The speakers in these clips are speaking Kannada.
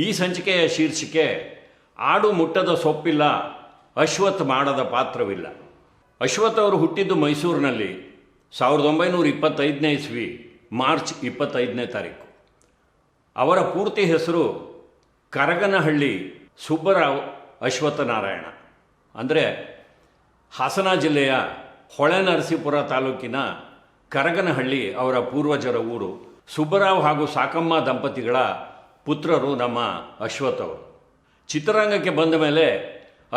ಈ ಸಂಚಿಕೆಯ ಶೀರ್ಷಿಕೆ ಆಡು ಮುಟ್ಟದ ಸೊಪ್ಪಿಲ್ಲ, ಅಶ್ವಥ್ ಮಾಡದ ಪಾತ್ರವಿಲ್ಲ. ಅಶ್ವಥ್ ಅವರು ಹುಟ್ಟಿದ್ದು ಮೈಸೂರಿನಲ್ಲಿ 1925ನೇ ಇಸ್ವಿ ಮಾರ್ಚ್ 25ನೇ ತಾರೀಕು. ಅವರ ಪೂರ್ತಿ ಹೆಸರು ಕರಗನಹಳ್ಳಿ ಸುಬ್ಬರಾವ್ ಅಶ್ವತ್ಥನಾರಾಯಣ. ಅಂದರೆ ಹಾಸನ ಜಿಲ್ಲೆಯ ಹೊಳೆನರಸೀಪುರ ತಾಲೂಕಿನ ಕರಗನಹಳ್ಳಿ ಅವರ ಪೂರ್ವಜರ ಊರು. ಸುಬ್ಬರಾವ್ ಹಾಗೂ ಸಾಕಮ್ಮ ದಂಪತಿಗಳ ಪುತ್ರರು ನಮ್ಮ ಅಶ್ವಥ್ ಅವರು. ಚಿತ್ರರಂಗಕ್ಕೆ ಬಂದ ಮೇಲೆ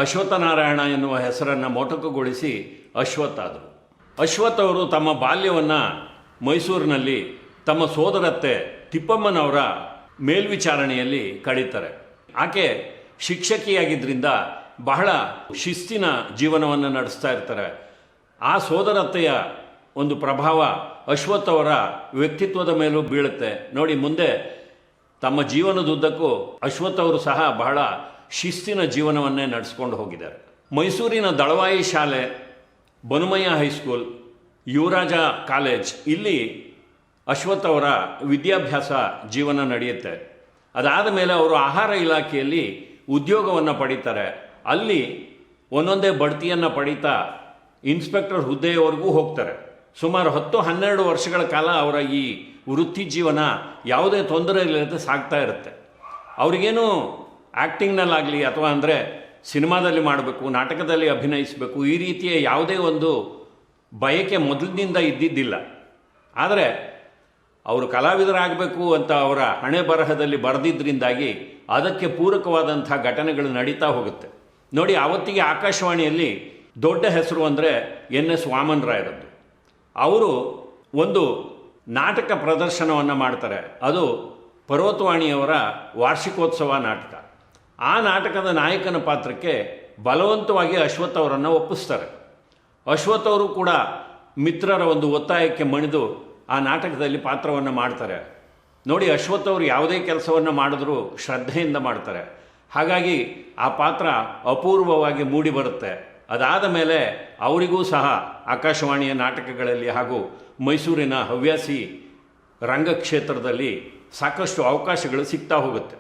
ಅಶ್ವತ್ಥನಾರಾಯಣ ಎನ್ನುವ ಹೆಸರನ್ನು ಮೊಟಕುಗೊಳಿಸಿ ಅಶ್ವಥ್ ಆದರು. ಅಶ್ವಥ್ ಅವರು ತಮ್ಮ ಬಾಲ್ಯವನ್ನು ಮೈಸೂರಿನಲ್ಲಿ ತಮ್ಮ ಸೋದರತ್ತೆ ತಿಪ್ಪಮ್ಮನವರ ಮೇಲ್ವಿಚಾರಣೆಯಲ್ಲಿ ಕಳೀತಾರೆ. ಆಕೆ ಶಿಕ್ಷಕಿಯಾಗಿದ್ದರಿಂದ ಬಹಳ ಶಿಸ್ತಿನ ಜೀವನವನ್ನು ನಡೆಸ್ತಾ ಇರ್ತಾರೆ. ಆ ಸೋದರತ್ತೆಯ ಒಂದು ಪ್ರಭಾವ ಅಶ್ವಥ್ ಅವರ ವ್ಯಕ್ತಿತ್ವದ ಮೇಲೂ ಬೀಳುತ್ತೆ. ನೋಡಿ, ಮುಂದೆ ತಮ್ಮ ಜೀವನದುದ್ದಕ್ಕೂ ಅಶ್ವಥ್ ಅವರು ಸಹ ಬಹಳ ಶಿಸ್ತಿನ ಜೀವನವನ್ನೇ ನಡೆಸ್ಕೊಂಡು ಹೋಗಿದ್ದಾರೆ. ಮೈಸೂರಿನ ದಳವಾಯಿ ಶಾಲೆ, ಬನುಮಯ್ಯ ಹೈಸ್ಕೂಲ್, ಯುವರಾಜ ಕಾಲೇಜ್, ಇಲ್ಲಿ ಅಶ್ವಥ್ ಅವರ ವಿದ್ಯಾಭ್ಯಾಸ ಜೀವನ ನಡೆಯುತ್ತೆ. ಅದಾದ ಮೇಲೆ ಅವರು ಆಹಾರ ಇಲಾಖೆಯಲ್ಲಿ ಉದ್ಯೋಗವನ್ನು ಪಡೀತಾರೆ. ಅಲ್ಲಿ ಒಂದೊಂದೇ ಬಡ್ತಿಯನ್ನು ಪಡೀತಾ ಇನ್ಸ್ಪೆಕ್ಟರ್ ಹುದ್ದೆಯವರೆಗೂ ಹೋಗ್ತಾರೆ. ಸುಮಾರು 10-12 ವರ್ಷಗಳ ಕಾಲ ಅವರ ಈ ವೃತ್ತಿ ಜೀವನ ಯಾವುದೇ ತೊಂದರೆ ಇಲ್ಲದೆ ಸಾಗ್ತಾ ಇರುತ್ತೆ. ಅವರಿಗೇನು ಆ್ಯಕ್ಟಿಂಗ್ನಲ್ಲಾಗಲಿ ಅಥವಾ ಅಂದರೆ ಸಿನಿಮಾದಲ್ಲಿ ಮಾಡಬೇಕು, ನಾಟಕದಲ್ಲಿ ಅಭಿನಯಿಸಬೇಕು, ಈ ರೀತಿಯ ಯಾವುದೇ ಒಂದು ಬಯಕೆ ಮೊದಲಿನಿಂದ ಇದ್ದಿದ್ದಿಲ್ಲ. ಆದರೆ ಅವರು ಕಲಾವಿದರಾಗಬೇಕು ಅಂತ ಅವರ ಹಣೆ ಬರಹದಲ್ಲಿ ಬರೆದಿದ್ದರಿಂದಾಗಿ ಅದಕ್ಕೆ ಪೂರಕವಾದಂಥ ಘಟನೆಗಳು ನಡೀತಾ ಹೋಗುತ್ತೆ. ನೋಡಿ, ಆವತ್ತಿಗೆ ಆಕಾಶವಾಣಿಯಲ್ಲಿ ದೊಡ್ಡ ಹೆಸರು ಅಂದರೆ NS ವಾಮನ್ ರಾಯರದ್ದು. ಅವರು ಒಂದು ನಾಟಕ ಪ್ರದರ್ಶನವನ್ನು ಮಾಡ್ತಾರೆ. ಅದು ಪರ್ವತವಾಣಿಯವರ ವಾರ್ಷಿಕೋತ್ಸವ ನಾಟಕ. ಆ ನಾಟಕದ ನಾಯಕನ ಪಾತ್ರಕ್ಕೆ ಬಲವಂತವಾಗಿ ಅಶ್ವಥ್ ಅವರನ್ನು ಒಪ್ಪಿಸ್ತಾರೆ. ಅಶ್ವಥ್ ಅವರು ಕೂಡ ಮಿತ್ರರ ಒಂದು ಒತ್ತಾಯಕ್ಕೆ ಮಣಿದು ಆ ನಾಟಕದಲ್ಲಿ ಪಾತ್ರವನ್ನು ಮಾಡ್ತಾರೆ. ನೋಡಿ, ಅಶ್ವಥ್ ಅವರು ಯಾವುದೇ ಕೆಲಸವನ್ನು ಮಾಡಿದ್ರೂ ಶ್ರದ್ಧೆಯಿಂದ ಮಾಡ್ತಾರೆ. ಹಾಗಾಗಿ ಆ ಪಾತ್ರ ಅಪೂರ್ವವಾಗಿ ಮೂಡಿ ಬರುತ್ತೆ. ಅದಾದ ಮೇಲೆ ಅವರಿಗೂ ಸಹ ಆಕಾಶವಾಣಿಯ ನಾಟಕಗಳಲ್ಲಿ ಹಾಗೂ ಮೈಸೂರಿನ ಹವ್ಯಾಸಿ ರಂಗಕ್ಷೇತ್ರದಲ್ಲಿ ಸಾಕಷ್ಟು ಅವಕಾಶಗಳು ಸಿಗ್ತಾ ಹೋಗುತ್ತೆ.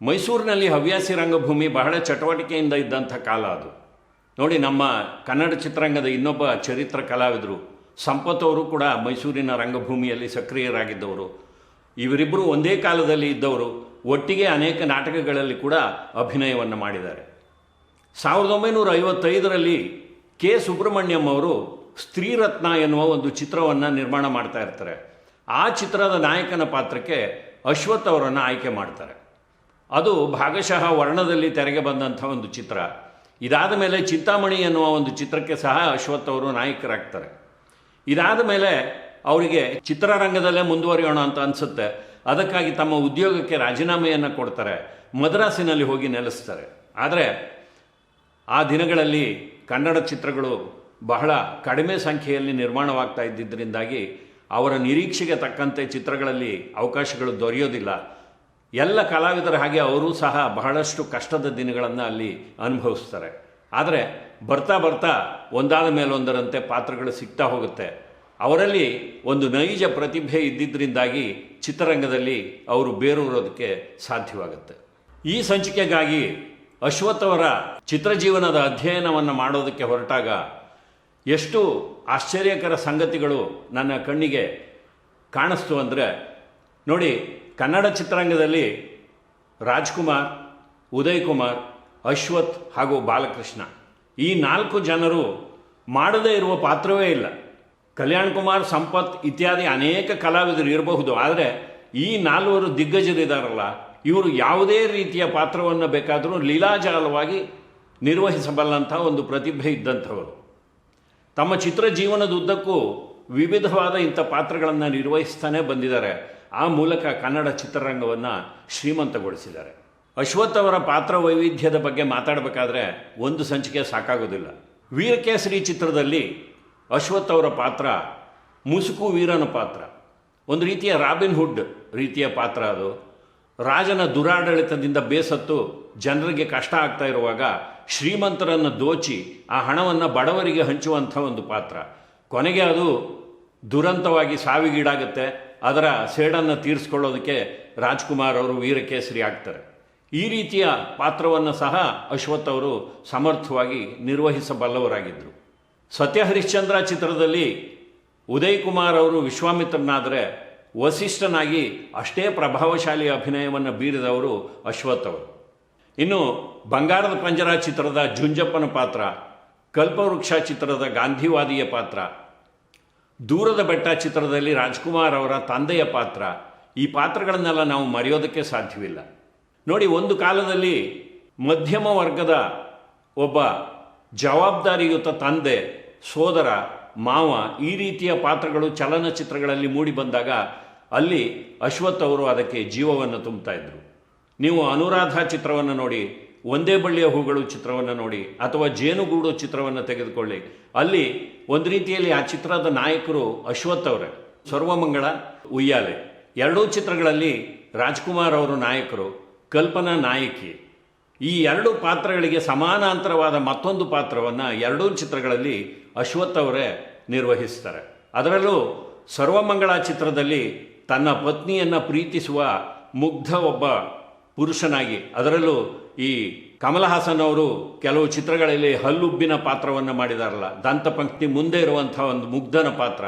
ಮೈಸೂರಿನಲ್ಲಿ ಹವ್ಯಾಸಿ ರಂಗಭೂಮಿ ಬಹಳ ಚಟುವಟಿಕೆಯಿಂದ ಇದ್ದಂಥ ಕಾಲ ಅದು. ನೋಡಿ, ನಮ್ಮ ಕನ್ನಡ ಚಿತ್ರರಂಗದ ಇನ್ನೊಬ್ಬ ಚರಿತ್ರ ಕಲಾವಿದರು ಸಂಪತ್ ಅವರು ಕೂಡ ಮೈಸೂರಿನ ರಂಗಭೂಮಿಯಲ್ಲಿ ಸಕ್ರಿಯರಾಗಿದ್ದವರು. ಇವರಿಬ್ಬರು ಒಂದೇ ಕಾಲದಲ್ಲಿ ಇದ್ದವರು. ಒಟ್ಟಿಗೆ ಅನೇಕ ನಾಟಕಗಳಲ್ಲಿ ಕೂಡ ಅಭಿನಯವನ್ನು ಮಾಡಿದ್ದಾರೆ. 1955ರಲ್ಲಿ ಕೆ ಸುಬ್ರಹ್ಮಣ್ಯಂ ಅವರು ಸ್ತ್ರೀರತ್ನ ಎನ್ನುವ ಒಂದು ಚಿತ್ರವನ್ನು ನಿರ್ಮಾಣ ಮಾಡ್ತಾ ಇರ್ತಾರೆ. ಆ ಚಿತ್ರದ ನಾಯಕನ ಪಾತ್ರಕ್ಕೆ ಅಶ್ವಥ್ ಅವರನ್ನು ಆಯ್ಕೆ ಮಾಡ್ತಾರೆ. ಅದು ಭಾಗಶಃ ವರ್ಣದಲ್ಲಿ ತೆರೆಗೆ ಬಂದಂಥ ಒಂದು ಚಿತ್ರ. ಇದಾದ ಮೇಲೆ ಚಿಂತಾಮಣಿ ಎನ್ನುವ ಒಂದು ಚಿತ್ರಕ್ಕೆ ಸಹ ಅಶ್ವಥ್ ಅವರು ನಾಯಕರಾಗ್ತಾರೆ. ಇದಾದ ಮೇಲೆ ಅವರಿಗೆ ಚಿತ್ರರಂಗದಲ್ಲೇ ಮುಂದುವರಿಯೋಣ ಅಂತ ಅನಿಸುತ್ತೆ. ಅದಕ್ಕಾಗಿ ತಮ್ಮ ಉದ್ಯೋಗಕ್ಕೆ ರಾಜೀನಾಮೆಯನ್ನು ಕೊಡ್ತಾರೆ. ಮದ್ರಾಸಿನಲ್ಲಿ ಹೋಗಿ ನೆಲೆಸ್ತಾರೆ. ಆದರೆ ಆ ದಿನಗಳಲ್ಲಿ ಕನ್ನಡ ಚಿತ್ರಗಳು ಬಹಳ ಕಡಿಮೆ ಸಂಖ್ಯೆಯಲ್ಲಿ ನಿರ್ಮಾಣವಾಗ್ತಾ ಇದ್ದಿದ್ದರಿಂದಾಗಿ ಅವರ ನಿರೀಕ್ಷೆಗೆ ತಕ್ಕಂತೆ ಚಿತ್ರಗಳಲ್ಲಿ ಅವಕಾಶಗಳು ದೊರೆಯೋದಿಲ್ಲ. ಎಲ್ಲ ಕಲಾವಿದರ ಹಾಗೆ ಅವರೂ ಸಹ ಬಹಳಷ್ಟು ಕಷ್ಟದ ದಿನಗಳನ್ನು ಅಲ್ಲಿ ಅನುಭವಿಸ್ತಾರೆ. ಆದರೆ ಬರ್ತಾ ಬರ್ತಾ ಒಂದಾದ ಮೇಲೊಂದರಂತೆ ಪಾತ್ರಗಳು ಸಿಗ್ತಾ ಹೋಗುತ್ತೆ. ಅವರಲ್ಲಿ ಒಂದು ನೈಜ ಪ್ರತಿಭೆ ಇದ್ದಿದ್ದರಿಂದಾಗಿ ಚಿತ್ರರಂಗದಲ್ಲಿ ಅವರು ಬೇರೂರೋದಕ್ಕೆ ಸಾಧ್ಯವಾಗುತ್ತೆ. ಈ ಸಂಚಿಕೆಗಾಗಿ ಅಶ್ವಥ್ ಅವರ ಚಿತ್ರಜೀವನದ ಅಧ್ಯಯನವನ್ನು ಮಾಡೋದಕ್ಕೆ ಹೊರಟಾಗ ಎಷ್ಟು ಆಶ್ಚರ್ಯಕರ ಸಂಗತಿಗಳು ನನ್ನ ಕಣ್ಣಿಗೆ ಕಾಣಿಸ್ತು ಅಂದರೆ, ನೋಡಿ, ಕನ್ನಡ ಚಿತ್ರರಂಗದಲ್ಲಿ ರಾಜ್ಕುಮಾರ್, ಉದಯ್ ಕುಮಾರ್, ಅಶ್ವಥ್ ಹಾಗೂ ಬಾಲಕೃಷ್ಣ, ಈ 4 ಜನರು ಮಾಡದೇ ಇರುವ ಪಾತ್ರವೇ ಇಲ್ಲ. ಕಲ್ಯಾಣ್ ಕುಮಾರ್, ಸಂಪತ್ ಇತ್ಯಾದಿ ಅನೇಕ ಕಲಾವಿದರು ಇರಬಹುದು. ಆದರೆ ಈ 4 ದಿಗ್ಗಜರಿದ್ದಾರಲ್ಲ, ಇವರು ಯಾವುದೇ ರೀತಿಯ ಪಾತ್ರವನ್ನು ಬೇಕಾದರೂ ಲೀಲಾಜಾಲವಾಗಿ ನಿರ್ವಹಿಸಬಲ್ಲಂಥ ಒಂದು ಪ್ರತಿಭೆ ಇದ್ದಂಥವರು. ತಮ್ಮ ಚಿತ್ರ ಜೀವನದುದ್ದಕ್ಕೂ ವಿವಿಧವಾದ ಇಂಥ ಪಾತ್ರಗಳನ್ನು ನಿರ್ವಹಿಸ್ತಾನೆ ಬಂದಿದ್ದಾರೆ. ಆ ಮೂಲಕ ಕನ್ನಡ ಚಿತ್ರರಂಗವನ್ನು ಶ್ರೀಮಂತಗೊಳಿಸಿದ್ದಾರೆ. ಅಶ್ವಥ್ ಅವರ ಪಾತ್ರ ವೈವಿಧ್ಯದ ಬಗ್ಗೆ ಮಾತಾಡಬೇಕಾದ್ರೆ ಒಂದು ಸಂಚಿಕೆ ಸಾಕಾಗೋದಿಲ್ಲ. ವೀರಕೇಸರಿ ಚಿತ್ರದಲ್ಲಿ ಅಶ್ವಥ್ ಅವರ ಪಾತ್ರ ಮುಸುಕು ವೀರನ ಪಾತ್ರ. ಒಂದು ರೀತಿಯ ರಾಬಿನ್ ಹುಡ್ ರೀತಿಯ ಪಾತ್ರ ಅದು. ರಾಜನ ದುರಾಡಳಿತದಿಂದ ಬೇಸತ್ತು ಜನರಿಗೆ ಕಷ್ಟ ಆಗ್ತಾ ಇರುವಾಗ ಶ್ರೀಮಂತರನ್ನು ದೋಚಿ ಆ ಹಣವನ್ನು ಬಡವರಿಗೆ ಹಂಚುವಂಥ ಒಂದು ಪಾತ್ರ. ಕೊನೆಗೆ ಅದು ದುರಂತವಾಗಿ ಸಾವಿಗೀಡಾಗುತ್ತೆ. ಅದರ ಸೇಡನ್ನು ತೀರಿಸ್ಕೊಳ್ಳೋದಕ್ಕೆ ರಾಜ್ಕುಮಾರ್ ಅವರು ವೀರಕೇಸರಿ ಆಗ್ತಾರೆ. ಈ ರೀತಿಯ ಪಾತ್ರವನ್ನು ಸಹ ಅಶ್ವಥ್ ಅವರು ಸಮರ್ಥವಾಗಿ ನಿರ್ವಹಿಸಬಲ್ಲವರಾಗಿದ್ದರು. ಸತ್ಯ ಹರಿಶ್ಚಂದ್ರ ಚಿತ್ರದಲ್ಲಿ ಉದಯ್ ಕುಮಾರ್ ಅವರು ವಿಶ್ವಾಮಿತ್ರನಾದರೆ ವಸಿಷ್ಠನಾಗಿ ಅಷ್ಟೇ ಪ್ರಭಾವಶಾಲಿ ಅಭಿನಯವನ್ನು ಬೀರಿದವರು ಅಶ್ವಥ್ ಅವರು. ಇನ್ನು ಬಂಗಾರದ ಪಂಜರ ಚಿತ್ರದ ಜುಂಜಪ್ಪನ ಪಾತ್ರ, ಕಲ್ಪವೃಕ್ಷ ಚಿತ್ರದ ಗಾಂಧಿವಾದಿಯ ಪಾತ್ರ, ದೂರದ ಬೆಟ್ಟ ಚಿತ್ರದಲ್ಲಿ ರಾಜ್ಕುಮಾರ್ ಅವರ ತಂದೆಯ ಪಾತ್ರ, ಈ ಪಾತ್ರಗಳನ್ನೆಲ್ಲ ನಾವು ಮರೆಯೋದಕ್ಕೆ ಸಾಧ್ಯವಿಲ್ಲ. ನೋಡಿ, ಒಂದು ಕಾಲದಲ್ಲಿ ಮಧ್ಯಮ ವರ್ಗದ ಒಬ್ಬ ಜವಾಬ್ದಾರಿಯುತ ತಂದೆ, ಸೋದರ, ಮಾವ, ಈ ರೀತಿಯ ಪಾತ್ರಗಳು ಚಲನಚಿತ್ರಗಳಲ್ಲಿ ಮೂಡಿ ಬಂದಾಗ ಅಲ್ಲಿ ಅಶ್ವಥ್ ಅವರು ಅದಕ್ಕೆ ಜೀವವನ್ನು ತುಂಬುತ್ತಾ ಇದ್ದರು. ನೀವು ಅನುರಾಧ ಚಿತ್ರವನ್ನು ನೋಡಿ, ಒಂದೇ ಬಳ್ಳಿಯ ಹೂಗಳು ಚಿತ್ರವನ್ನು ನೋಡಿ, ಅಥವಾ ಜೇನುಗೂಡು ಚಿತ್ರವನ್ನು ತೆಗೆದುಕೊಳ್ಳಿ, ಅಲ್ಲಿ ಒಂದು ರೀತಿಯಲ್ಲಿ ಆ ಚಿತ್ರದ ನಾಯಕರು ಅಶ್ವಥ್ ಅವರೇ. ಸರ್ವಮಂಗಳ, ಉಯ್ಯಾಲೆ ಎರಡೂ ಚಿತ್ರಗಳಲ್ಲಿ ರಾಜ್ಕುಮಾರ್ ಅವರು ನಾಯಕರು, ಕಲ್ಪನಾ ನಾಯಕಿ. ಈ ಎರಡು ಪಾತ್ರಗಳಿಗೆ ಸಮಾನಾಂತರವಾದ ಮತ್ತೊಂದು ಪಾತ್ರವನ್ನು ಎರಡೂ ಚಿತ್ರಗಳಲ್ಲಿ ಅಶ್ವಥ್ ಅವರೇ ನಿರ್ವಹಿಸ್ತಾರೆ. ಅದರಲ್ಲೂ ಸರ್ವಮಂಗಳ ಚಿತ್ರದಲ್ಲಿ ತನ್ನ ಪತ್ನಿಯನ್ನು ಪ್ರೀತಿಸುವ ಮುಗ್ಧ ಒಬ್ಬ ಪುರುಷನಾಗಿ, ಅದರಲ್ಲೂ ಈ ಕಮಲ್ ಹಾಸನ್ ಅವರು ಕೆಲವು ಚಿತ್ರಗಳಲ್ಲಿ ಹಲ್ಲುಬ್ಬಿನ ಪಾತ್ರವನ್ನು ಮಾಡಿದಾರಲ್ಲ, ದಂತಪಂಕ್ತಿ ಮುಂದೆ ಇರುವಂಥ ಒಂದು ಮುಗ್ಧನ ಪಾತ್ರ,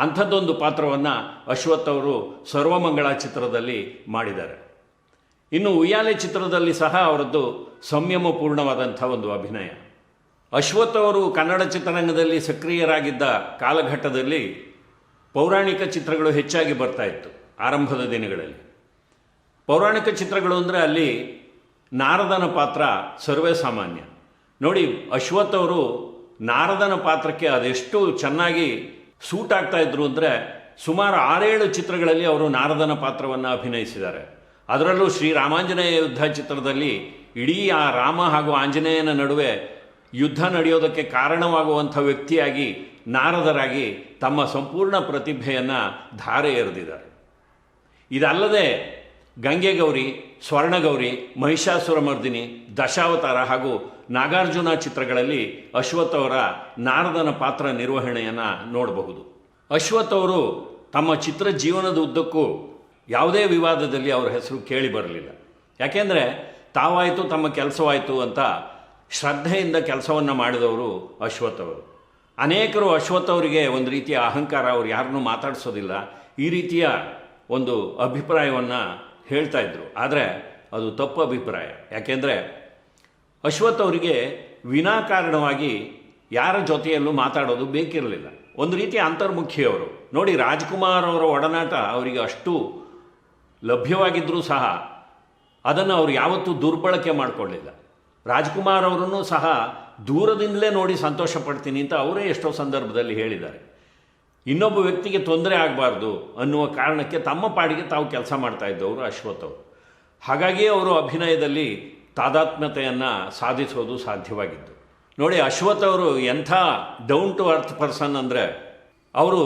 ಅಂಥದ್ದೊಂದು ಪಾತ್ರವನ್ನು ಅಶ್ವಥ್ ಅವರು ಸರ್ವಮಂಗಳ ಚಿತ್ರದಲ್ಲಿ ಮಾಡಿದ್ದಾರೆ. ಇನ್ನು ಉಯ್ಯಾಲೆ ಚಿತ್ರದಲ್ಲಿ ಸಹ ಅವರದ್ದು ಸಂಯಮಪೂರ್ಣವಾದಂಥ ಒಂದು ಅಭಿನಯ. ಅಶ್ವಥ್ ಅವರು ಕನ್ನಡ ಚಿತ್ರರಂಗದಲ್ಲಿ ಸಕ್ರಿಯರಾಗಿದ್ದ ಕಾಲಘಟ್ಟದಲ್ಲಿ ಪೌರಾಣಿಕ ಚಿತ್ರಗಳು ಹೆಚ್ಚಾಗಿ ಬರ್ತಾ ಇತ್ತು. ಆರಂಭದ ದಿನಗಳಲ್ಲಿ ಪೌರಾಣಿಕ ಚಿತ್ರಗಳು ಅಂದರೆ ಅಲ್ಲಿ ನಾರದನ ಪಾತ್ರ ಸರ್ವೇ ಸಾಮಾನ್ಯ. ನೋಡಿ, ಅಶ್ವಥ್ ಅವರು ನಾರದನ ಪಾತ್ರಕ್ಕೆ ಅದೆಷ್ಟು ಚೆನ್ನಾಗಿ ಸೂಟ್ ಆಗ್ತಾ ಇದ್ರು ಅಂದರೆ ಸುಮಾರು 6-7 ಚಿತ್ರಗಳಲ್ಲಿ ಅವರು ನಾರದನ ಪಾತ್ರವನ್ನು ಅಭಿನಯಿಸಿದ್ದಾರೆ. ಅದರಲ್ಲೂ ಶ್ರೀರಾಮಾಂಜನೇಯ ಯುದ್ಧ ಚಿತ್ರದಲ್ಲಿ ಇಡೀ ಆ ರಾಮ ಹಾಗೂ ಆಂಜನೇಯನ ನಡುವೆ ಯುದ್ಧ ನಡೆಯೋದಕ್ಕೆ ಕಾರಣವಾಗುವಂಥ ವ್ಯಕ್ತಿಯಾಗಿ ನಾರದರಾಗಿ ತಮ್ಮ ಸಂಪೂರ್ಣ ಪ್ರತಿಭೆಯನ್ನು ಧಾರೆ ಎರೆದಿದ್ದಾರೆ. ಇದಲ್ಲದೆ ಗಂಗೆಗೌರಿ, ಸ್ವರ್ಣಗೌರಿ, ಮಹಿಷಾಸುರಮರ್ದಿನಿ, ದಶಾವತಾರ ಹಾಗೂ ನಾಗಾರ್ಜುನ ಚಿತ್ರಗಳಲ್ಲಿ ಅಶ್ವಥ್ ಅವರ ನಾರದನ ಪಾತ್ರ ನಿರ್ವಹಣೆಯನ್ನು ನೋಡಬಹುದು. ಅಶ್ವಥ್ ಅವರು ತಮ್ಮ ಚಿತ್ರ ಜೀವನದ ಉದ್ದಕ್ಕೂ ಯಾವುದೇ ವಿವಾದದಲ್ಲಿ ಅವರ ಹೆಸರು ಕೇಳಿ ಬರಲಿಲ್ಲ. ಯಾಕೆಂದರೆ ತಾವಾಯಿತು ತಮ್ಮ ಕೆಲಸವಾಯಿತು ಅಂತ ಶ್ರದ್ಧೆಯಿಂದ ಕೆಲಸವನ್ನು ಮಾಡಿದವರು ಅಶ್ವಥ್ ಅವರು. ಅನೇಕರು ಅಶ್ವಥ್ ಅವರಿಗೆ ಒಂದು ರೀತಿಯ ಅಹಂಕಾರ, ಅವರು ಯಾರನ್ನೂ ಮಾತಾಡಿಸೋದಿಲ್ಲ, ಈ ರೀತಿಯ ಒಂದು ಅಭಿಪ್ರಾಯವನ್ನು ಹೇಳ್ತಾ ಇದ್ದರು. ಆದರೆ ಅದು ತಪ್ಪು ಅಭಿಪ್ರಾಯ. ಯಾಕೆಂದರೆ ಅಶ್ವಥ್ ಅವರಿಗೆ ವಿನಾಕಾರಣವಾಗಿ ಯಾರ ಜೊತೆಯಲ್ಲೂ ಮಾತಾಡೋದು ಬೇಕಿರಲಿಲ್ಲ. ಒಂದು ರೀತಿಯ ಅಂತರ್ಮುಖಿಯವರು. ನೋಡಿ, ರಾಜ್ಕುಮಾರ್ ಅವರ ಒಡನಾಟ ಅವರಿಗೆ ಅಷ್ಟು ಲಭ್ಯವಾಗಿದ್ದರೂ ಸಹ ಅದನ್ನು ಅವರು ಯಾವತ್ತೂ ದುರ್ಬಳಕೆ ಮಾಡಿಕೊಳ್ಳಿಲ್ಲ. ರಾಜ್ಕುಮಾರ್ ಅವರನ್ನು ಸಹ ದೂರದಿಂದಲೇ ನೋಡಿ ಸಂತೋಷ ಪಡ್ತೀನಿ ಅಂತ ಅವರೇ ಎಷ್ಟೋ ಸಂದರ್ಭದಲ್ಲಿ ಹೇಳಿದ್ದಾರೆ. ಇನ್ನೊಬ್ಬ ವ್ಯಕ್ತಿಗೆ ತೊಂದರೆ ಆಗಬಾರ್ದು ಅನ್ನುವ ಕಾರಣಕ್ಕೆ ತಮ್ಮ ಪಾಡಿಗೆ ತಾವು ಕೆಲಸ ಮಾಡ್ತಾ ಇದ್ದವರು ಅಶ್ವಥ್ ಅವರು. ಹಾಗಾಗಿ ಅವರು ಅಭಿನಯದಲ್ಲಿ ತಾದಾತ್ಮ್ಯತೆಯನ್ನು ಸಾಧಿಸೋದು ಸಾಧ್ಯವಾಗಿತ್ತು. ನೋಡಿ, ಅಶ್ವಥ್ ಅವರು ಎಂಥ ಡೌನ್ ಟು ಅರ್ತ್ ಪರ್ಸನ್ ಅಂದರೆ ಅವರು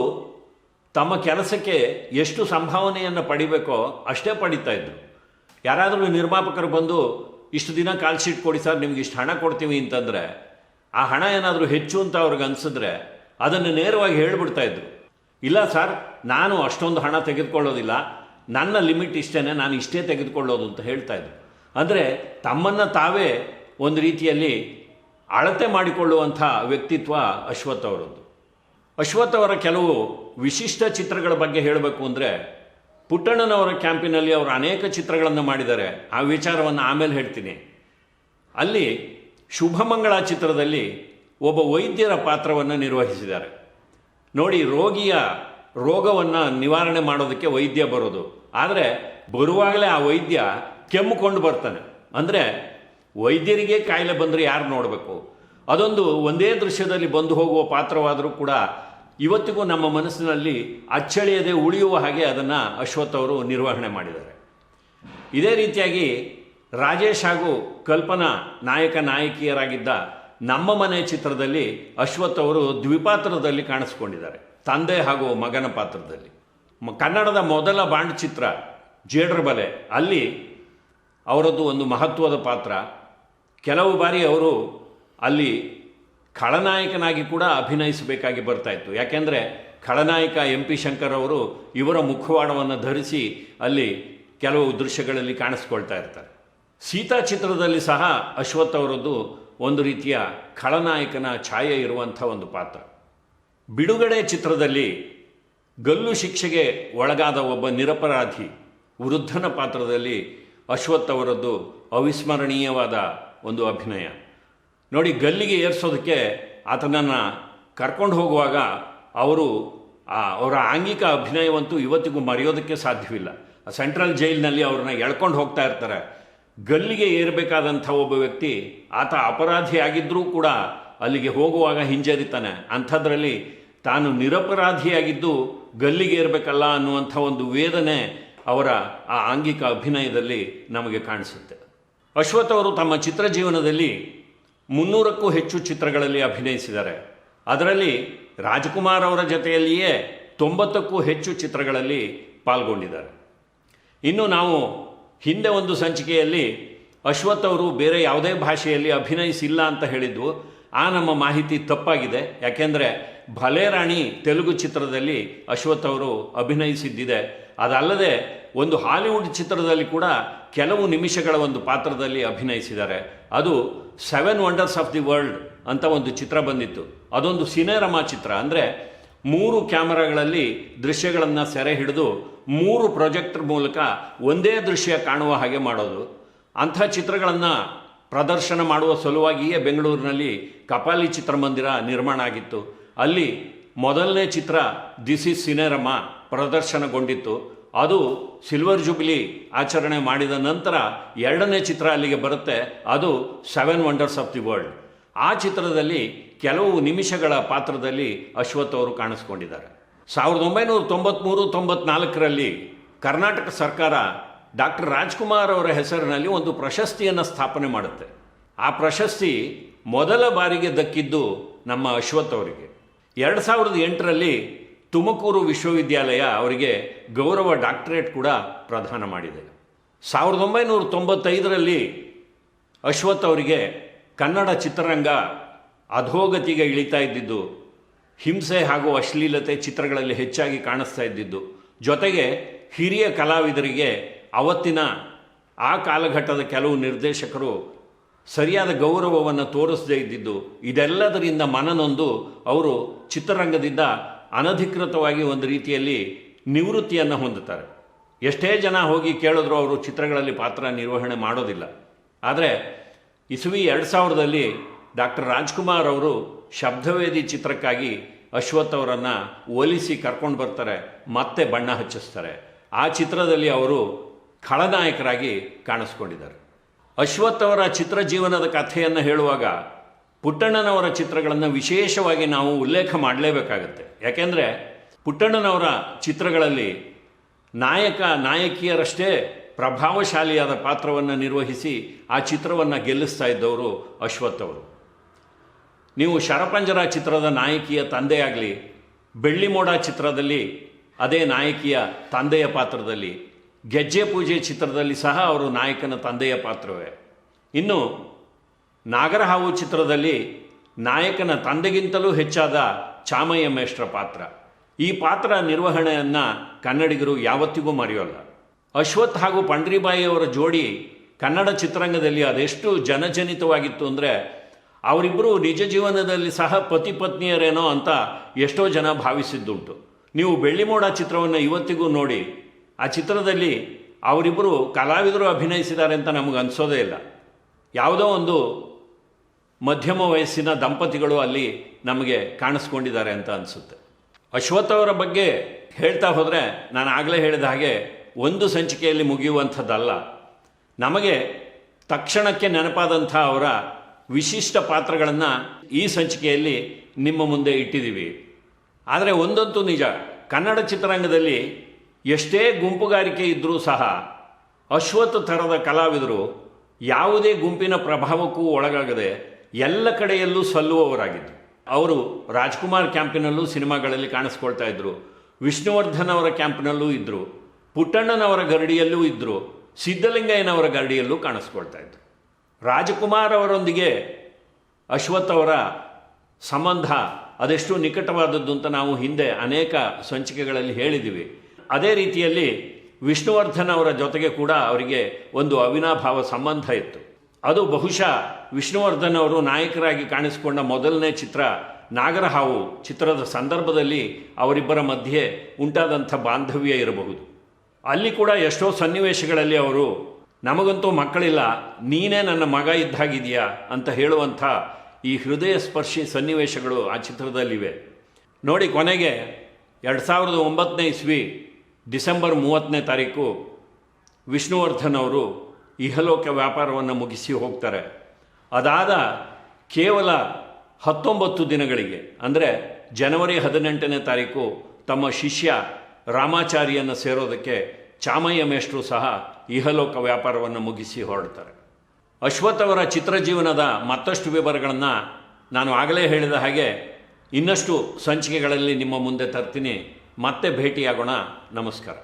ತಮ್ಮ ಕೆಲಸಕ್ಕೆ ಎಷ್ಟು ಸಂಭಾವನೆಯನ್ನು ಪಡಿಬೇಕೋ ಅಷ್ಟೇ ಪಡಿತಾ ಇದ್ದರು. ಯಾರಾದರೂ ನಿರ್ಮಾಪಕರು ಬಂದು ಇಷ್ಟು ದಿನ ಕಾಲ್ ಶೀಟ್ ಕೊಡಿ ಸರ್, ನಿಮ್ಗೆ ಇಷ್ಟು ಹಣ ಕೊಡ್ತೀವಿ ಅಂತಂದರೆ ಆ ಹಣ ಏನಾದರೂ ಹೆಚ್ಚು ಅಂತ ಅವ್ರಿಗೆ ಅನಿಸಿದ್ರೆ ಅದನ್ನು ನೇರವಾಗಿ ಹೇಳಿಬಿಡ್ತಾಯಿದ್ರು. ಇಲ್ಲ ಸರ್, ನಾನು ಅಷ್ಟೊಂದು ಹಣ ತೆಗೆದುಕೊಳ್ಳೋದಿಲ್ಲ, ನನ್ನ ಲಿಮಿಟ್ ಇಷ್ಟೇ, ನಾನು ಇಷ್ಟೇ ತೆಗೆದುಕೊಳ್ಳೋದು ಅಂತ ಹೇಳ್ತಾಯಿದ್ರು. ಅಂದರೆ ತಮ್ಮನ್ನು ತಾವೇ ಒಂದು ರೀತಿಯಲ್ಲಿ ಅಳತೆ ಮಾಡಿಕೊಳ್ಳುವಂಥ ವ್ಯಕ್ತಿತ್ವ ಅಶ್ವಥ್ ಅವರದ್ದು. ಅಶ್ವಥ್ ಅವರ ಕೆಲವು ವಿಶಿಷ್ಟ ಚಿತ್ರಗಳ ಬಗ್ಗೆ ಹೇಳಬೇಕು ಅಂದರೆ, ಪುಟ್ಟಣ್ಣನವರ ಕ್ಯಾಂಪಿನಲ್ಲಿ ಅವರು ಅನೇಕ ಚಿತ್ರಗಳನ್ನು ಮಾಡಿದ್ದಾರೆ. ಆ ವಿಚಾರವನ್ನು ಆಮೇಲೆ ಹೇಳ್ತೀನಿ. ಅಲ್ಲಿ ಶುಭಮಂಗಳ ಚಿತ್ರದಲ್ಲಿ ಒಬ್ಬ ವೈದ್ಯರ ಪಾತ್ರವನ್ನು ನಿರ್ವಹಿಸಿದ್ದಾರೆ. ನೋಡಿ, ರೋಗಿಯ ರೋಗವನ್ನು ನಿವಾರಣೆ ಮಾಡೋದಕ್ಕೆ ವೈದ್ಯ ಬರೋದು, ಆದರೆ ಬರುವಾಗಲೇ ಆ ವೈದ್ಯ ಕೆಮ್ಮಿಕೊಂಡು ಬರ್ತಾನೆ. ಅಂದರೆ ವೈದ್ಯರಿಗೆ ಕಾಯಿಲೆ ಬಂದರೆ ಯಾರು ನೋಡಬೇಕು? ಅದೊಂದು ಒಂದೇ ದೃಶ್ಯದಲ್ಲಿ ಬಂದು ಹೋಗುವ ಪಾತ್ರವಾದರೂ ಕೂಡ ಇವತ್ತಿಗೂ ನಮ್ಮ ಮನಸ್ಸಿನಲ್ಲಿ ಅಚ್ಚಳಿಯದೆ ಉಳಿಯುವ ಹಾಗೆ ಅದನ್ನು ಅಶ್ವಥ್ ಅವರು ನಿರ್ವಹಣೆ ಮಾಡಿದ್ದಾರೆ. ಇದೇ ರೀತಿಯಾಗಿ ರಾಜೇಶ್ ಹಾಗೂ ಕಲ್ಪನಾ ನಾಯಕ ನಾಯಕಿಯರಾಗಿದ್ದ ನಮ್ಮ ಮನೆ ಚಿತ್ರದಲ್ಲಿ ಅಶ್ವಥ್ ಅವರು ದ್ವಿಪಾತ್ರದಲ್ಲಿ ಕಾಣಿಸ್ಕೊಂಡಿದ್ದಾರೆ, ತಂದೆ ಹಾಗೂ ಮಗನ ಪಾತ್ರದಲ್ಲಿ. ಕನ್ನಡದ ಮೊದಲ ಬಾಂಡ್ ಚಿತ್ರ ಜೇಡ್ರ ಬಲೆ, ಅಲ್ಲಿ ಅವರದ್ದು ಒಂದು ಮಹತ್ವದ ಪಾತ್ರ. ಕೆಲವು ಬಾರಿ ಅವರು ಅಲ್ಲಿ ಖಳನಾಯಕನಾಗಿ ಕೂಡ ಅಭಿನಯಿಸಬೇಕಾಗಿ ಬರ್ತಾಯಿತ್ತು. ಯಾಕೆಂದರೆ ಖಳನಾಯಕ MP ಶಂಕರ್ ಅವರು ಇವರ ಮುಖವಾಡವನ್ನು ಧರಿಸಿ ಅಲ್ಲಿ ಕೆಲವು ದೃಶ್ಯಗಳಲ್ಲಿ ಕಾಣಿಸ್ಕೊಳ್ತಾ ಇರ್ತಾರೆ. ಸೀತಾ ಚಿತ್ರದಲ್ಲಿ ಸಹ ಅಶ್ವಥ್ ಅವರದ್ದು ಒಂದು ರೀತಿಯ ಖಳನಾಯಕನ ಛಾಯೆ ಇರುವಂಥ ಒಂದು ಪಾತ್ರ. ಬಿಡುಗಡೆ ಚಿತ್ರದಲ್ಲಿ ಗಲ್ಲು ಶಿಕ್ಷೆಗೆ ಒಳಗಾದ ಒಬ್ಬ ನಿರಪರಾಧಿ ವೃದ್ಧನ ಪಾತ್ರದಲ್ಲಿ ಅಶ್ವಥ್ ಅವರದ್ದು ಅವಿಸ್ಮರಣೀಯವಾದ ಒಂದು ಅಭಿನಯ ನೋಡಿ. ಗಲ್ಲಿಗೆ ಏರಿಸೋದಕ್ಕೆ ಆತನನ್ನು ಕರ್ಕೊಂಡು ಹೋಗುವಾಗ ಅವರ ಆಂಗಿಕ ಅಭಿನಯವಂತೂ ಇವತ್ತಿಗೂ ಮರೆಯೋದಕ್ಕೆ ಸಾಧ್ಯವಿಲ್ಲ. ಸೆಂಟ್ರಲ್ ಜೈಲಿನಲ್ಲಿ ಅವ್ರನ್ನ ಎಳ್ಕೊಂಡು ಹೋಗ್ತಾ ಇರ್ತಾರೆ. ಗಲ್ಲಿಗೆ ಏರಬೇಕಾದಂಥ ಒಬ್ಬ ವ್ಯಕ್ತಿ, ಆತ ಅಪರಾಧಿಯಾಗಿದ್ದರೂ ಕೂಡ ಅಲ್ಲಿಗೆ ಹೋಗುವಾಗ ಹಿಂಜರಿತಾನೆ. ಅಂಥದ್ರಲ್ಲಿ ತಾನು ನಿರಪರಾಧಿಯಾಗಿದ್ದು ಗಲ್ಲಿಗೆ ಏರಬೇಕಲ್ಲ ಅನ್ನುವಂಥ ಒಂದು ವೇದನೆ ಅವರ ಆ ಆಂಗಿಕ ಅಭಿನಯದಲ್ಲಿ ನಮಗೆ ಕಾಣಿಸುತ್ತೆ. ಅಶ್ವಥ್ ಅವರು ತಮ್ಮ ಚಿತ್ರ ಜೀವನದಲ್ಲಿ 300ಕ್ಕೂ ಹೆಚ್ಚು ಚಿತ್ರಗಳಲ್ಲಿ ಅಭಿನಯಿಸಿದ್ದಾರೆ. ಅದರಲ್ಲಿ ರಾಜ್ಕುಮಾರ್ ಅವರ ಜೊತೆಯಲ್ಲಿಯೇ 90ಕ್ಕೂ ಹೆಚ್ಚು ಚಿತ್ರಗಳಲ್ಲಿ ಪಾಲ್ಗೊಂಡಿದ್ದಾರೆ. ಇನ್ನು ನಾವು ಹಿಂದೆ ಒಂದು ಸಂಚಿಕೆಯಲ್ಲಿ ಅಶ್ವಥ್ ಅವರು ಬೇರೆ ಯಾವುದೇ ಭಾಷೆಯಲ್ಲಿ ಅಭಿನಯಿಸಿಲ್ಲ ಅಂತ ಹೇಳಿದ್ವು. ಆ ನಮ್ಮ ಮಾಹಿತಿ ತಪ್ಪಾಗಿದೆ. ಯಾಕೆಂದರೆ ಭಲೆ ರಾಣಿ ತೆಲುಗು ಚಿತ್ರದಲ್ಲಿ ಅಶ್ವಥ್ ಅವರು ಅಭಿನಯಿಸಿದ್ದಿದೆ. ಅದಲ್ಲದೆ ಒಂದು ಹಾಲಿವುಡ್ ಚಿತ್ರದಲ್ಲಿ ಕೂಡ ಕೆಲವು ನಿಮಿಷಗಳ ಒಂದು ಪಾತ್ರದಲ್ಲಿ ಅಭಿನಯಿಸಿದ್ದಾರೆ. ಅದು 7 ವಂಡರ್ಸ್ ಆಫ್ ದಿ ವರ್ಲ್ಡ್ ಅಂತ ಒಂದು ಚಿತ್ರ ಬಂದಿತ್ತು. ಅದೊಂದು ಸಿನೆರಮಾ ಚಿತ್ರ. ಅಂದರೆ 3 ಕ್ಯಾಮರಾಗಳಲ್ಲಿ ದೃಶ್ಯಗಳನ್ನು ಸೆರೆ ಹಿಡಿದು 3 ಪ್ರೊಜೆಕ್ಟರ್ ಮೂಲಕ ಒಂದೇ ದೃಶ್ಯ ಕಾಣುವ ಹಾಗೆ ಮಾಡೋದು. ಅಂಥ ಚಿತ್ರಗಳನ್ನು ಪ್ರದರ್ಶನ ಮಾಡುವ ಸಲುವಾಗಿಯೇ ಬೆಂಗಳೂರಿನಲ್ಲಿ ಕಪಾಲಿ ಚಿತ್ರಮಂದಿರ ನಿರ್ಮಾಣ ಆಗಿತ್ತು. ಅಲ್ಲಿ ಮೊದಲನೇ ಚಿತ್ರ ದಿಸ್ ಈಸ್ ಸಿನೆರಮಾ ಪ್ರದರ್ಶನಗೊಂಡಿತ್ತು. ಅದು ಸಿಲ್ವರ್ ಜೂಬಿಲಿ ಆಚರಣೆ ಮಾಡಿದ ನಂತರ 2ನೇ ಚಿತ್ರ ಅಲ್ಲಿಗೆ ಬರುತ್ತೆ. ಅದು 7 ವಂಡರ್ಸ್ ಆಫ್ ದಿ ವರ್ಲ್ಡ್. ಆ ಚಿತ್ರದಲ್ಲಿ ಕೆಲವು ನಿಮಿಷಗಳ ಪಾತ್ರದಲ್ಲಿ ಅಶ್ವಥ್ ಅವರು ಕಾಣಿಸ್ಕೊಂಡಿದ್ದಾರೆ. 1993-94ರಲ್ಲಿ ಕರ್ನಾಟಕ ಸರ್ಕಾರ ಡಾಕ್ಟರ್ ರಾಜ್ಕುಮಾರ್ ಅವರ ಹೆಸರಿನಲ್ಲಿ ಒಂದು ಪ್ರಶಸ್ತಿಯನ್ನು ಸ್ಥಾಪನೆ ಮಾಡುತ್ತೆ. ಆ ಪ್ರಶಸ್ತಿ ಮೊದಲ ಬಾರಿಗೆ ದಕ್ಕಿದ್ದು ನಮ್ಮ ಅಶ್ವಥ್ ಅವರಿಗೆ. 2008ರಲ್ಲಿ ತುಮಕೂರು ವಿಶ್ವವಿದ್ಯಾಲಯ ಅವರಿಗೆ ಗೌರವ ಡಾಕ್ಟರೇಟ್ ಕೂಡ ಪ್ರದಾನ ಮಾಡಿದೆ. 1995ರಲ್ಲಿ ಅಶ್ವಥ್ ಅವರಿಗೆ ಕನ್ನಡ ಚಿತ್ರರಂಗ ಅಧೋಗತಿಗೆ ಇಳಿತಾ ಇದ್ದಿದ್ದು, ಹಿಂಸೆ ಹಾಗೂ ಅಶ್ಲೀಲತೆ ಚಿತ್ರಗಳಲ್ಲಿ ಹೆಚ್ಚಾಗಿ ಕಾಣಿಸ್ತಾ ಇದ್ದಿದ್ದು, ಜೊತೆಗೆ ಹಿರಿಯ ಕಲಾವಿದರಿಗೆ ಅವತ್ತಿನ ಆ ಕಾಲಘಟ್ಟದ ಕೆಲವು ನಿರ್ದೇಶಕರು ಸರಿಯಾದ ಗೌರವವನ್ನು ತೋರಿಸದೇ ಇದ್ದಿದ್ದು, ಇದೆಲ್ಲದರಿಂದ ಮನನೊಂದು ಅವರು ಚಿತ್ರರಂಗದಿಂದ ಅನಧಿಕೃತವಾಗಿ ಒಂದು ರೀತಿಯಲ್ಲಿ ನಿವೃತ್ತಿಯನ್ನು ಹೊಂದುತ್ತಾರೆ. ಎಷ್ಟೇ ಜನ ಹೋಗಿ ಕೇಳಿದ್ರು ಅವರು ಚಿತ್ರಗಳಲ್ಲಿ ಪಾತ್ರ ನಿರ್ವಹಣೆ ಮಾಡೋದಿಲ್ಲ. ಆದರೆ ಇಸವಿ 2000ರಲ್ಲಿ ಡಾಕ್ಟರ್ ರಾಜ್ಕುಮಾರ್ ಅವರು ಶಬ್ದವೇದಿ ಚಿತ್ರಕ್ಕಾಗಿ ಅಶ್ವಥ್ ಅವರನ್ನು ಒಲಿಸಿ ಕರ್ಕೊಂಡು ಬರ್ತಾರೆ, ಮತ್ತೆ ಬಣ್ಣ ಹಚ್ಚಿಸ್ತಾರೆ. ಆ ಚಿತ್ರದಲ್ಲಿ ಅವರು ಖಳನಾಯಕರಾಗಿ ಕಾಣಿಸ್ಕೊಂಡಿದ್ದಾರೆ. ಅಶ್ವಥ್ ಅವರ ಚಿತ್ರ ಜೀವನದ ಕಥೆಯನ್ನು ಹೇಳುವಾಗ ಪುಟ್ಟಣ್ಣನವರ ಚಿತ್ರಗಳನ್ನು ವಿಶೇಷವಾಗಿ ನಾವು ಉಲ್ಲೇಖ ಮಾಡಲೇಬೇಕಾಗತ್ತೆ. ಯಾಕೆಂದರೆ ಪುಟ್ಟಣ್ಣನವರ ಚಿತ್ರಗಳಲ್ಲಿ ನಾಯಕ ನಾಯಕಿಯರಷ್ಟೇ ಪ್ರಭಾವಶಾಲಿಯಾದ ಪಾತ್ರವನ್ನು ನಿರ್ವಹಿಸಿ ಆ ಚಿತ್ರವನ್ನು ಗೆಲ್ಲಿಸ್ತಾ ಇದ್ದವರು ಅಶ್ವಥ್ ಅವರು. ನೀವು ಶರಪಂಜರ ಚಿತ್ರದ ನಾಯಕಿಯ ತಂದೆಯಾಗಲಿ, ಬೆಳ್ಳಿಮೋಡ ಚಿತ್ರದಲ್ಲಿ ಅದೇ ನಾಯಕಿಯ ತಂದೆಯ ಪಾತ್ರದಲ್ಲಿ, ಗೆಜ್ಜೆ ಪೂಜೆ ಚಿತ್ರದಲ್ಲಿ ಸಹ ಅವರು ನಾಯಕನ ತಂದೆಯ ಪಾತ್ರವೇ. ಇನ್ನು ನಾಗರಹಾವು ಚಿತ್ರದಲ್ಲಿ ನಾಯಕನ ತಂದೆಗಿಂತಲೂ ಹೆಚ್ಚಾದ ಚಾಮಯ್ಯ ಮೇಷ್ಟ್ರ ಪಾತ್ರ. ಈ ಪಾತ್ರ ನಿರ್ವಹಣೆಯನ್ನು ಕನ್ನಡಿಗರು ಯಾವತ್ತಿಗೂ ಮರೆಯೋಲ್ಲ. ಅಶ್ವಥ್ ಹಾಗೂ ಪಂಡ್ರಿಬಾಯಿ ಅವರ ಜೋಡಿ ಕನ್ನಡ ಚಿತ್ರರಂಗದಲ್ಲಿ ಅದೆಷ್ಟು ಜನಜನಿತವಾಗಿತ್ತು ಅಂದರೆ ಅವರಿಬ್ಬರು ನಿಜ ಜೀವನದಲ್ಲಿ ಸಹ ಪತಿ ಪತ್ನಿಯರೇನೋ ಅಂತ ಎಷ್ಟೋ ಜನ ಭಾವಿಸಿದ್ದುಂಟು. ನೀವು ಬೆಳ್ಳಿಮೋಡ ಚಿತ್ರವನ್ನು ಇವತ್ತಿಗೂ ನೋಡಿ, ಆ ಚಿತ್ರದಲ್ಲಿ ಅವರಿಬ್ಬರು ಕಲಾವಿದರು ಅಭಿನಯಿಸಿದ್ದಾರೆ ಅಂತ ನಮಗೆ ಅನಿಸೋದೇ ಇಲ್ಲ. ಯಾವುದೋ ಒಂದು ಮಧ್ಯಮ ವಯಸ್ಸಿನ ದಂಪತಿಗಳು ಅಲ್ಲಿ ನಮಗೆ ಕಾಣಿಸ್ಕೊಂಡಿದ್ದಾರೆ ಅಂತ ಅನಿಸುತ್ತೆ. ಅಶ್ವಥ್ ಅವರ ಬಗ್ಗೆ ಹೇಳ್ತಾ ಹೋದರೆ ನಾನು ಆಗಲೇ ಹೇಳಿದ ಹಾಗೆ ಒಂದು ಸಂಚಿಕೆಯಲ್ಲಿ ಮುಗಿಯುವಂಥದ್ದಲ್ಲ. ನಮಗೆ ತಕ್ಷಣಕ್ಕೆ ನೆನಪಾದಂಥ ಅವರ ವಿಶಿಷ್ಟ ಪಾತ್ರಗಳನ್ನು ಈ ಸಂಚಿಕೆಯಲ್ಲಿ ನಿಮ್ಮ ಮುಂದೆ ಇಟ್ಟಿದ್ದೀವಿ. ಆದರೆ ಒಂದಂತೂ ನಿಜ, ಕನ್ನಡ ಚಿತ್ರರಂಗದಲ್ಲಿ ಎಷ್ಟೇ ಗುಂಪುಗಾರಿಕೆ ಇದ್ದರೂ ಸಹ ಅಶ್ವಥ್ ಥರದ ಕಲಾವಿದರು ಯಾವುದೇ ಗುಂಪಿನ ಪ್ರಭಾವಕ್ಕೂ ಒಳಗಾಗದೆ ಎಲ್ಲ ಕಡೆಯಲ್ಲೂ ಸಲ್ಲುವವರಾಗಿದ್ದರು. ಅವರು ರಾಜ್ಕುಮಾರ್ ಕ್ಯಾಂಪಿನಲ್ಲೂ ಸಿನಿಮಾಗಳಲ್ಲಿ ಕಾಣಿಸ್ಕೊಳ್ತಾ ಇದ್ದರು, ವಿಷ್ಣುವರ್ಧನ್ ಅವರ ಕ್ಯಾಂಪಿನಲ್ಲೂ ಇದ್ದರು, ಪುಟ್ಟಣ್ಣನವರ ಗರಡಿಯಲ್ಲೂ ಇದ್ದರು, ಸಿದ್ಧಲಿಂಗಯ್ಯನವರ ಗರಡಿಯಲ್ಲೂ ಕಾಣಿಸ್ಕೊಳ್ತಾ ಇದ್ದರು. ರಾಜ್ಕುಮಾರ್ ಅವರೊಂದಿಗೆ ಅಶ್ವಥ್ ಅವರ ಸಂಬಂಧ ಅದೆಷ್ಟು ನಿಕಟವಾದದ್ದು ಅಂತ ನಾವು ಹಿಂದೆ ಅನೇಕ ಸಂಚಿಕೆಗಳಲ್ಲಿ ಹೇಳಿದ್ದೀವಿ. ಅದೇ ರೀತಿಯಲ್ಲಿ ವಿಷ್ಣುವರ್ಧನ್ ಅವರ ಜೊತೆಗೆ ಕೂಡ ಅವರಿಗೆ ಒಂದು ಅವಿನಾಭಾವ ಸಂಬಂಧ ಇತ್ತು. ಅದು ಬಹುಶಃ ವಿಷ್ಣುವರ್ಧನ್ ಅವರು ನಾಯಕರಾಗಿ ಕಾಣಿಸಿಕೊಂಡ ಮೊದಲನೇ ಚಿತ್ರ ನಾಗರಹಾವು ಚಿತ್ರದ ಸಂದರ್ಭದಲ್ಲಿ ಅವರಿಬ್ಬರ ಮಧ್ಯೆ ಉಂಟಾದಂಥ ಬಾಂಧವ್ಯ ಇರಬಹುದು. ಅಲ್ಲಿ ಕೂಡ ಎಷ್ಟೋ ಸನ್ನಿವೇಶಗಳಲ್ಲಿ ಅವರು ನಮಗಂತೂ ಮಕ್ಕಳಿಲ್ಲ, ನೀನೇ ನನ್ನ ಮಗ ಇದ್ದಾಗಿದೆಯಾ ಅಂತ ಹೇಳುವಂಥ ಈ ಹೃದಯ ಸ್ಪರ್ಶಿ ಸನ್ನಿವೇಶಗಳು ಆ ಚಿತ್ರದಲ್ಲಿವೆ. ನೋಡಿ, ಕೊನೆಗೆ 2009 ಇಸ್ವಿ ಡಿಸೆಂಬರ್ 30ನೇ ತಾರೀಕು ವಿಷ್ಣುವರ್ಧನ್ ಅವರು ಇಹಲೋಕ ವ್ಯಾಪಾರವನ್ನು ಮುಗಿಸಿ ಹೋಗ್ತಾರೆ. ಅದಾದ ಕೇವಲ 19 ದಿನಗಳಿಗೆ, ಅಂದರೆ ಜನವರಿ 18ನೇ ತಾರೀಕು ತಮ್ಮ ಶಿಷ್ಯ ರಾಮಾಚಾರಿಯನ್ನು ಸೇರೋದಕ್ಕೆ ಚಾಮಯ್ಯ ಮೇಷ್ಟ್ರು ಸಹ ಇಹಲೋಕ ವ್ಯಾಪಾರವನ್ನು ಮುಗಿಸಿ ಹೊರಡ್ತಾರೆ. ಅಶ್ವಥ್ ಅವರ ಚಿತ್ರಜೀವನದ ಮತ್ತಷ್ಟು ವಿವರಗಳನ್ನು ನಾನು ಆಗಲೇ ಹೇಳಿದ ಹಾಗೆ ಇನ್ನಷ್ಟು ಸಂಚಿಕೆಗಳಲ್ಲಿ ನಿಮ್ಮ ಮುಂದೆ ತರ್ತೀನಿ. ಮತ್ತೆ ಭೇಟಿಯಾಗೋಣ. ನಮಸ್ಕಾರ.